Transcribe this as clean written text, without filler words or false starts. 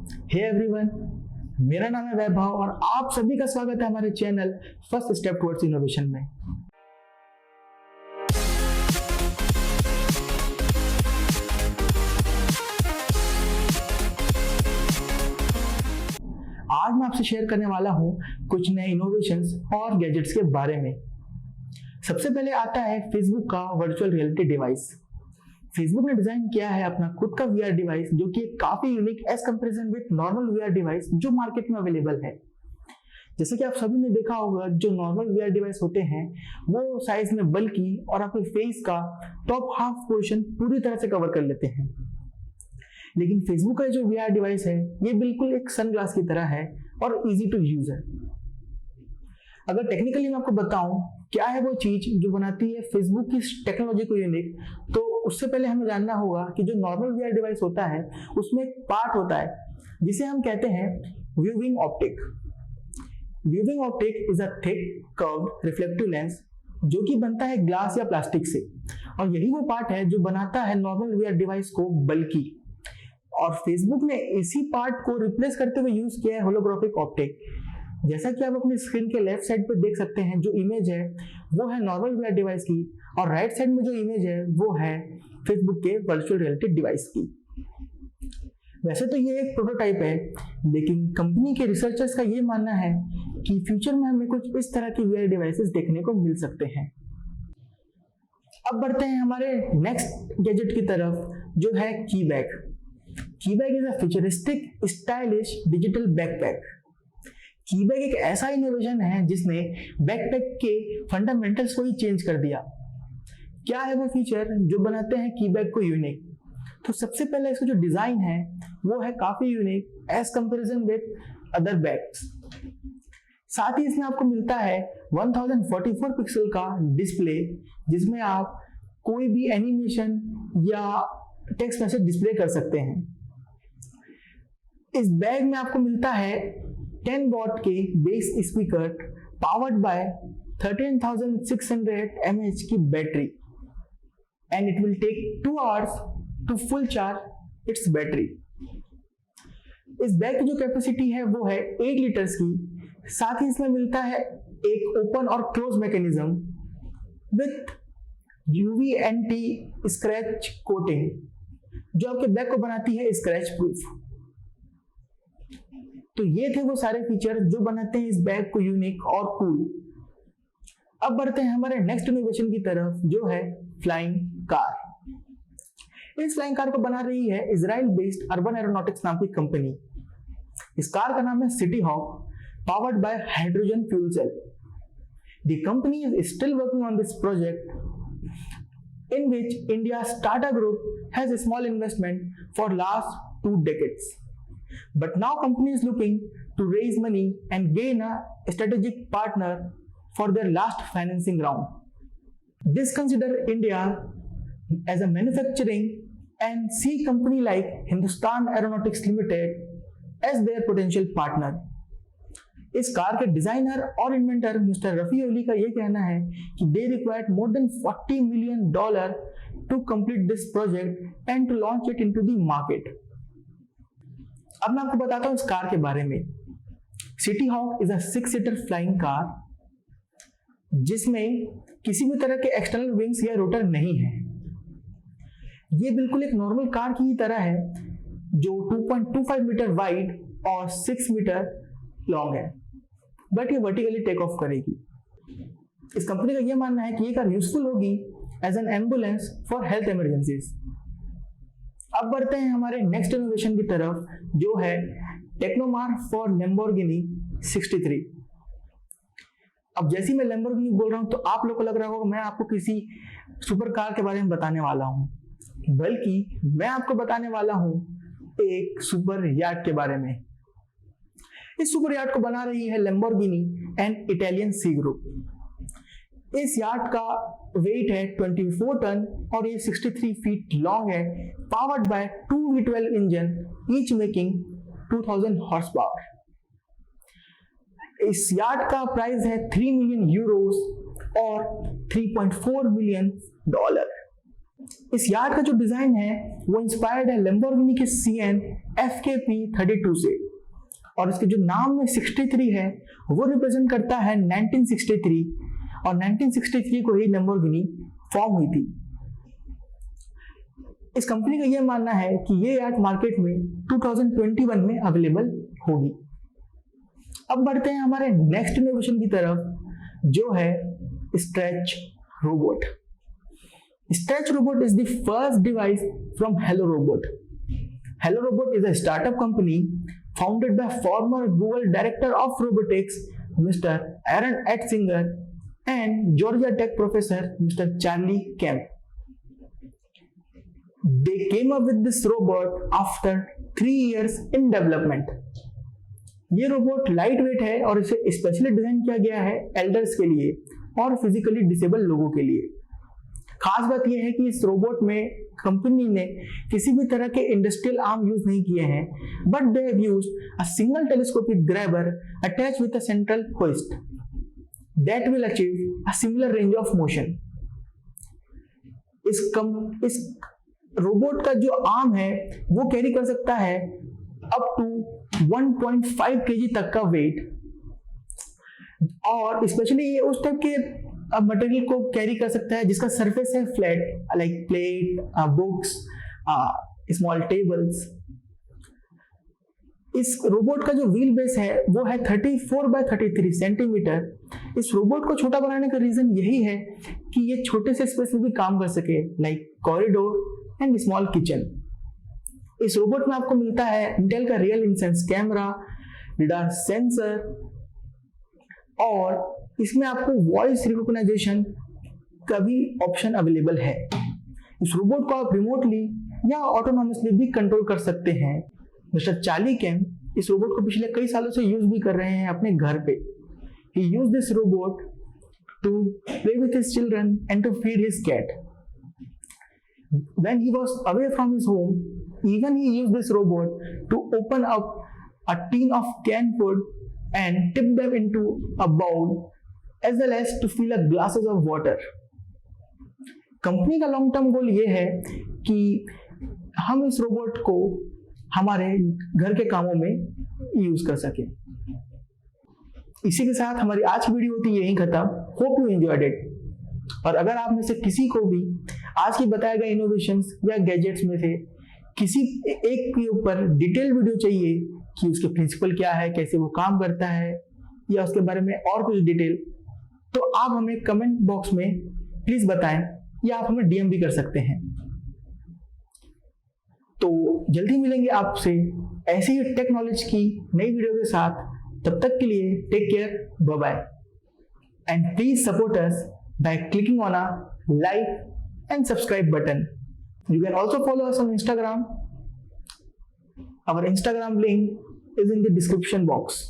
Hey everyone, मेरा नाम है वैभव और आप सभी का स्वागत है हमारे channel first step towards innovation में। आज मैं आपसे शेयर करने वाला हूं कुछ नए इनोवेशंस और गैजेट्स के बारे में। सबसे पहले आता है फेसबुक का वर्चुअल रियलिटी डिवाइस। फेसबुक ने डिजाइन किया है अपना खुद का वीआर डिवाइस जो कि काफी unique as comparison with normal VR device जो मार्केट में अवेलेबल है। जैसे कि आप सभी ने देखा होगा, जो नॉर्मल वीआर डिवाइस होते हैं वो साइज में बल्कि और आपके फेस का टॉप हाफ पोर्शन पूरी तरह से कवर कर लेते हैं, लेकिन फेसबुक का जो वीआर डिवाइस है ये बिल्कुल एक सनग्लास की तरह है और इजी टू यूज है। अगर टेक्निकली मैं आपको बताऊं क्या है वो चीज जो बनाती है फेसबुक की टेक्नोलॉजी को यूनिक, तो उससे पहले हमें जानना होगा कि जो नॉर्मल वीआर डिवाइस होता है उसमें एक पार्ट होता है जिसे हम कहते हैं viewing optic. Viewing optic is a thick curved reflective lens जो कि बनता है ग्लास या प्लास्टिक से, और यही वो पार्ट है जो बनाता है नॉर्मल वीआर डिवाइस को बल्कि। और फेसबुक ने इसी पार्ट को रिप्लेस करते हुए यूज किया है होलोग्राफिक ऑप्टिक। जैसा कि आप अपनी स्क्रीन के लेफ्ट साइड पे देख सकते हैं, जो इमेज है वो है नॉर्मल वीआर डिवाइस की, और राइट साइड में जो इमेज है वो है फेसबुक के वर्चुअल रियलिटी डिवाइस की। वैसे तो ये एक प्रोटोटाइप है, लेकिन कंपनी के रिसर्चर्स का ये मानना है कि फ्यूचर में हमें कुछ इस तरह की वीआर डिवाइसेस देखने को मिल सकते हैं। अब बढ़ते हैं हमारे नेक्स्ट गैजेट की तरफ, जो है की बैग। की bag is a futuristic stylish digital backpack. की बैग एक ऐसा इनोवेशन है जिसने बैकपैक के फंडामेंटल्स को ही चेंज कर दिया। क्या है वो फीचर जो बनाते हैं की बैग को यूनिक? तो सबसे पहले इसका जो डिजाइन है वो है काफी unique as comparison with other bags. साथ ही इसमें आपको मिलता है 1044 पिक्सल का डिस्प्ले, जिसमें आप कोई भी एनिमेशन या टेक्स्ट मैसेज डिस्प्ले कर सकते हैं। इस बैग में आपको मिलता है 10 वॉट के bass speaker powered by 13,600 mAh की battery, and it will take 2 hours to full charge its battery. इस बैग की जो कैपेसिटी है वो है 8 लीटर्स की। साथ ही इसमें मिलता है एक ओपन और close mechanism with UV anti scratch coating जो आपके बैग को बनाती है स्क्रैच प्रूफ। तो ये थे वो सारे फीचर जो बनाते हैं इस बैग को यूनिक और कूल। अब बढ़ते हैं हमारे नेक्स्ट इनोवेशन की तरफ, जो है फ्लाइंग कार। इस फ्लाइंग कार को बना रही है इजराइल बेस्ड अर्बन एरोनॉटिक्स नाम की कंपनी। इस कार का नाम है city hawk, powered by hydrogen fuel cell. The company is still working on this project in which India's Tata Group has a small investment for last 2 decades. But now company is looking to raise money and gain a strategic partner for their last financing round. This consider India as a manufacturing and see company like Hindustan Aeronautics Limited as their potential partner. इस कार के designer और inventor mister Rafi Oli का यह कहना है कि they required more than $40 million to complete this project and to launch it into the market. अब मैं आपको बताता हूं इस कार के बारे में। City Hawk is a six seater flying car जिसमें किसी भी तरह के एक्सटर्नल विंग्स या रोटर नहीं है। ये बिल्कुल एक नॉर्मल कार की ही तरह है जो 2.25 मीटर वाइड और 6 मीटर लॉन्ग है, बट ये वर्टिकली टेक ऑफ करेगी। इस कंपनी का यह मानना है कि ये कार यूजफुल होगी as an ambulance for health emergencies. अब बढ़ते हैं हमारे नेक्स्ट इनोवेशन की तरफ, जो है टेक्नोमार फॉर लैम्बोर्गिनी 63। अब जैसे ही मैं लैम्बोर्गिनी बोल रहा हूं तो आप लोग को लग रहा होगा मैं आपको किसी सुपर कार के बारे में बताने वाला हूं, बल्कि मैं आपको बताने वाला हूं एक सुपर याट के बारे में। इस सुपर याट को बना रही है Lamborghini and Italian sea group. इस याट का वेट है 24 टन और ये 63 फीट लॉन्ग है, powered by 2 V12 engine each making 2000 horsepower. इस याट का प्राइस है 3 मिलियन यूरोस और $3.4 मिलियन। इस यार्ड का जो डिजाइन है वो इंस्पायर्ड है लैम्बोर्गिनी के CN FKP32 से, और इसके जो नाम में 63 है वो रिप्रेजेंट करता है 1963, और 1963 को ही लैम्बोर्गिनी फॉर्म हुई थी। इस कंपनी का यह मानना है कि ये यार्ड मार्केट में 2021 में अवेलेबल होगी। अब बढ़ते हैं हमारे नेक्स्ट इनोवेशन की तरफ, जो है stretch robot. Stretch robot is the first device from hello robot. Hello robot is a startup company founded by former Google Director of Robotics Mr. Aaron Etzinger and Georgia Tech professor Mr. Charlie Kemp. They came up with this robot after 3 years in development. ये robot light weight है और इसे specially design किया गया है elders के लिए और फिजिकली डिसेबल लोगों के लिए। खास बात यह है कि इस रोबोट में कंपनी ने किसी भी तरह के इंडस्ट्रियल आर्म यूज नहीं किए हैं, but they have used a single telescopic grabber attached with a central hoist that will achieve a similar range of motion. इस रोबोट का जो आर्म है वो कैरी कर सकता है अप टू 1.5 kg तक का वेट, और स्पेशली ये उस टाइप के मटेरियल को कैरी कर सकता है जिसका सरफेस है flat, like plate, books, small tables. इस रोबोट का जो व्हील बेस है वो है 34x33 सेंटीमीटर। इस रोबोट को छोटा बनाने का रीजन यही है कि ये छोटे से स्पेस में भी काम कर सके, like corridor and small kitchen. इस रोबोट में आपको मिलता है इंटेल का RealSense camera, lidar sensor, और इसमें आपको वॉइस रिकॉग्नाइजेशन का भी ऑप्शन अवेलेबल है। इस रोबोट को आप रिमोटली या ऑटोनॉमसली भी कंट्रोल कर सकते हैं। मिस्टर चार्ली कैम्प इस रोबोट को पिछले कई सालों से यूज भी कर रहे हैं अपने घर पे। He use this robot to play with his children and to feed his cat. When he was away from his home, even he used this robot to open up a tin of canned food and tip them into a bowl, as well as to fill up glasses of water. Company का long term goal ये है कि हम इस robot को हमारे घर के कामों में यूज कर सकें। इसी के साथ हमारी आज की वीडियो होती है यहीं खत्म। Hope you enjoyed it. और अगर आप में से किसी को भी आज की बताए गए इनोवेशंस या गैजेट्स में से किसी एक के ऊपर डिटेल वीडियो चाहिए कि उसके प्रिंसिपल क्या है, कैसे वो काम करता है, या उसके बारे में और कुछ डिटेल, तो आप हमें कमेंट बॉक्स में प्लीज बताएं, या आप हमें DM भी कर सकते हैं। तो जल्दी मिलेंगे आपसे ऐसे ही टेक नॉलेज की नई वीडियो के साथ। तब तक के लिए take care, bye bye, and please support us by clicking on a like and subscribe button. You can also follow us on Instagram. Our Instagram link is in the description box.